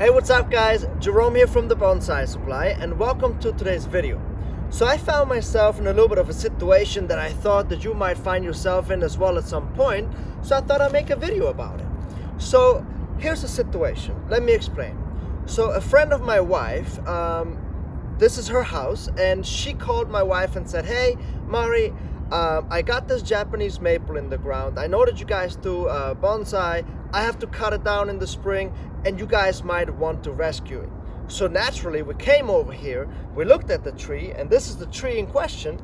Hey, what's up guys? Jerome here from the Bonsai Supply and welcome to today's video. So I found myself in a little bit of a situation that I thought that you might find yourself in as well at some point, so I thought I'd make a video about it. So here's the situation, let me explain. So a friend of my wife, this is her house, and she called my wife and said, hey Mari, I got this Japanese maple in the ground. I know that you guys do bonsai. I have to cut it down in the spring and you guys might want to rescue it. So naturally we came over here, we looked at the tree, and this is the tree in question,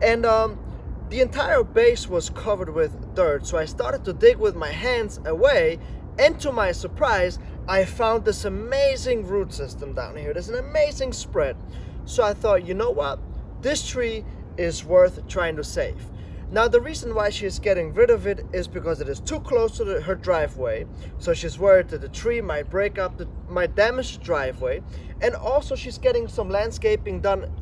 and the entire base was covered with dirt. So I started to dig with my hands away, and to my surprise I found this amazing root system down here. There's an amazing spread. So I thought, you know what, this tree is worth trying to save. Now the reason why she's getting rid of it is because it is too close to her driveway. So she's worried that the tree might break up, might damage the driveway, and also she's getting some landscaping done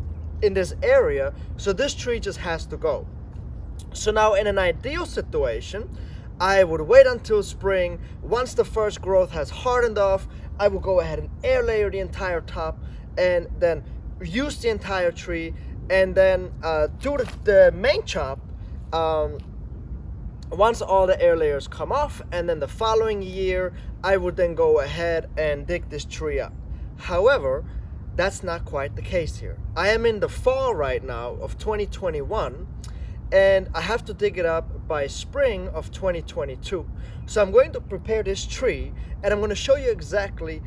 in this area, so this tree just has to go. So now in an ideal situation, I would wait until spring. Once the first growth has hardened off, I will go ahead and air layer the entire top and then use the entire tree, and then do the main chop once all the air layers come off, and then the following year I would then go ahead and dig this tree up. However, that's not quite the case here. I am in the fall right now of 2021 and I have to dig it up by spring of 2022. So I'm going to prepare this tree and I'm going to show you exactly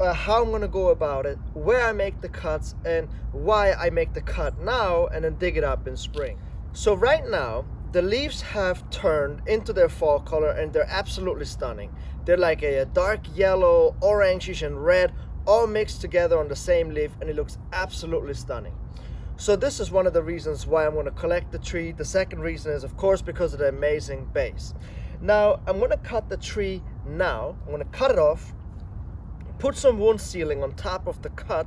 how I'm going to go about it, where I make the cuts, and why I make the cut now and then dig it up in spring. So right now the leaves have turned into their fall color and they're absolutely stunning. They're like a dark yellow, orangish and red all mixed together on the same leaf, and it looks absolutely stunning. So this is one of the reasons why I'm going to collect the tree. The second reason is of course because of the amazing base. Now I'm going to cut the tree now. I'm going to cut it off, put some wound sealing on top of the cut,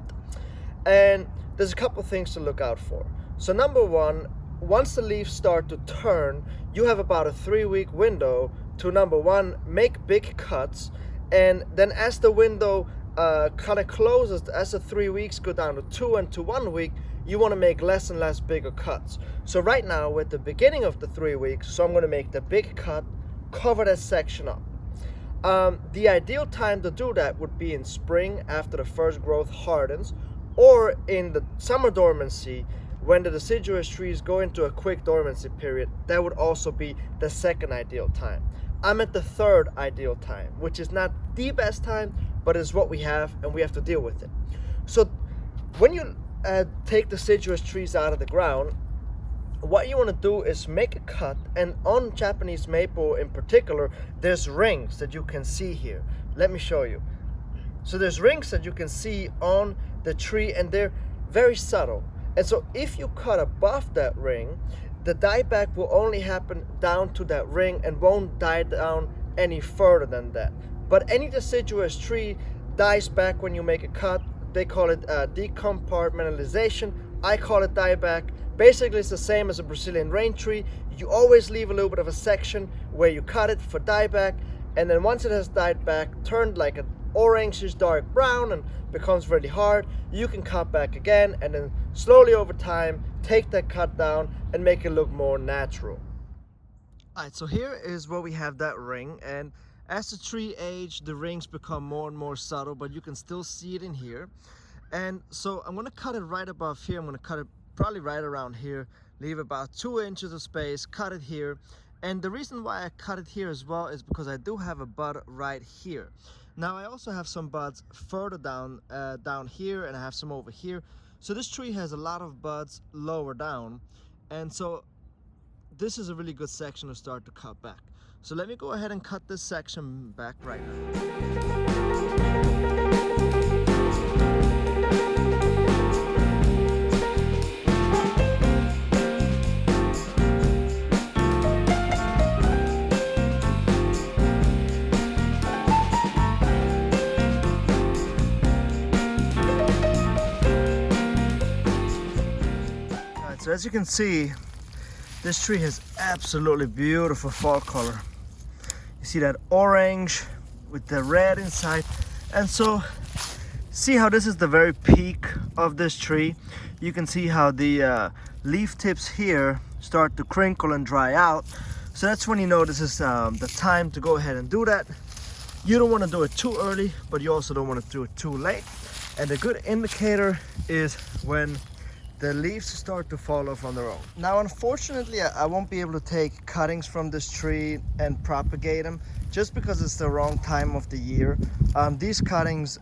and there's a couple things to look out for. So number one, once the leaves start to turn, you have about a 3-week window to, number one, make big cuts, and then as the window kind of closes, as the 3 weeks go down to 2 and to 1 week, you want to make less and less bigger cuts. So right now we're at the beginning of the 3 weeks, so I'm going to make the big cut, cover that section up. The ideal time to do that would be in spring after the first growth hardens, or in the summer dormancy when the deciduous trees go into a quick dormancy period. That would also be the second ideal time. I'm at the third ideal time, which is not the best time, but is what we have and we have to deal with it. So when you take deciduous trees out of the ground, what you want to do is make a cut, and on Japanese maple in particular, there's rings that you can see here. Let me show you. So there's rings that you can see on the tree and they're very subtle. And so if you cut above that ring, the dieback will only happen down to that ring and won't die down any further than that. But any deciduous tree dies back when you make a cut. They call it decompartmentalization. I call it dieback. Basically it's the same as a Brazilian rain tree. You always leave a little bit of a section where you cut it for dieback, and then once it has died back, turned like an orangish dark brown and becomes really hard, you can cut back again, and then slowly over time take that cut down and make it look more natural. Alright, so here is where we have that ring, and as the tree ages, the rings become more and more subtle, but you can still see it in here. And so I'm going to cut it right above here. I'm going to cut it probably right around here, leave about 2 inches of space, cut it here. And the reason why I cut it here as well is because I do have a bud right here. Now I also have some buds further down here, and I have some over here. So this tree has a lot of buds lower down, and so this is a really good section to start to cut back. So let me go ahead and cut this section back right now. So as you can see, this tree has absolutely beautiful fall color. You see that orange with the red inside, And so see how this is the very peak of this tree. You can see how the leaf tips here start to crinkle and dry out. So that's when you know this is the time to go ahead and do that. You don't want to do it too early, but you also don't want to do it too late. And a good indicator is when the leaves start to fall off on their own. Now, unfortunately, I won't be able to take cuttings from this tree and propagate them just because it's the wrong time of the year. These cuttings,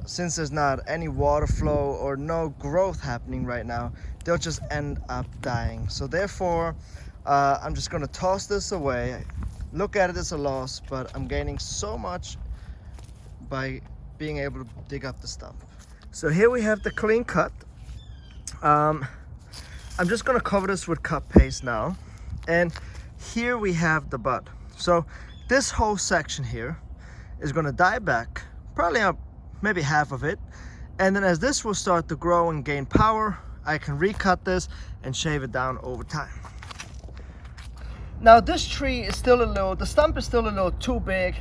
since there's not any water flow or no growth happening right now, they'll just end up dying. So therefore, I'm just gonna toss this away. Look at it as a loss, but I'm gaining so much by being able to dig up the stump. So here we have the clean cut. I'm just gonna cover this with cut paste now. And here we have the bud. So this whole section here is gonna die back, probably up maybe half of it. And then as this will start to grow and gain power, I can recut this and shave it down over time. Now this tree is still the stump is still a little too big.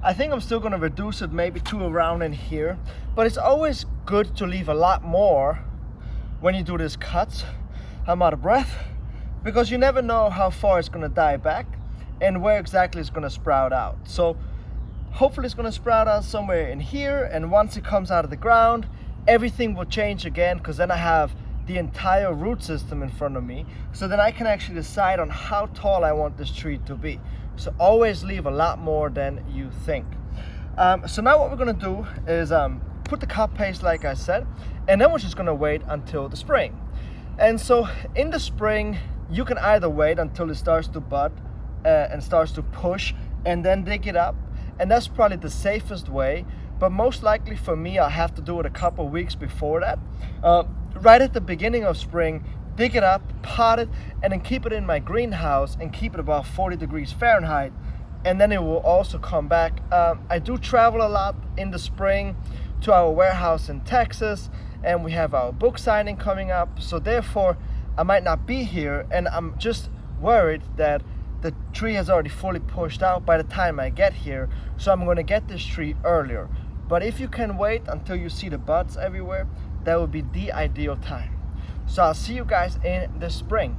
I think I'm still gonna reduce it maybe to around in here, but it's always good to leave a lot more when you do these cuts. I'm out of breath because you never know how far it's gonna die back and where exactly it's gonna sprout out. So hopefully it's gonna sprout out somewhere in here, and once it comes out of the ground, everything will change again, because then I have the entire root system in front of me. So then I can actually decide on how tall I want this tree to be. So always leave a lot more than you think. So now what we're gonna do is put the cut paste like I said, and then we're just gonna wait until the spring. And so in the spring, you can either wait until it starts to bud and starts to push and then dig it up. And that's probably the safest way. But most likely for me, I'll have to do it a couple weeks before that. Right at the beginning of spring, dig it up, pot it, and then keep it in my greenhouse and keep it about 40 degrees Fahrenheit. And then it will also come back. I do travel a lot in the spring to our warehouse in Texas, and we have our book signing coming up. So therefore, I might not be here, and I'm just worried that the tree has already fully pushed out by the time I get here. So I'm gonna get this tree earlier. But if you can wait until you see the buds everywhere, that would be the ideal time. So I'll see you guys in the spring.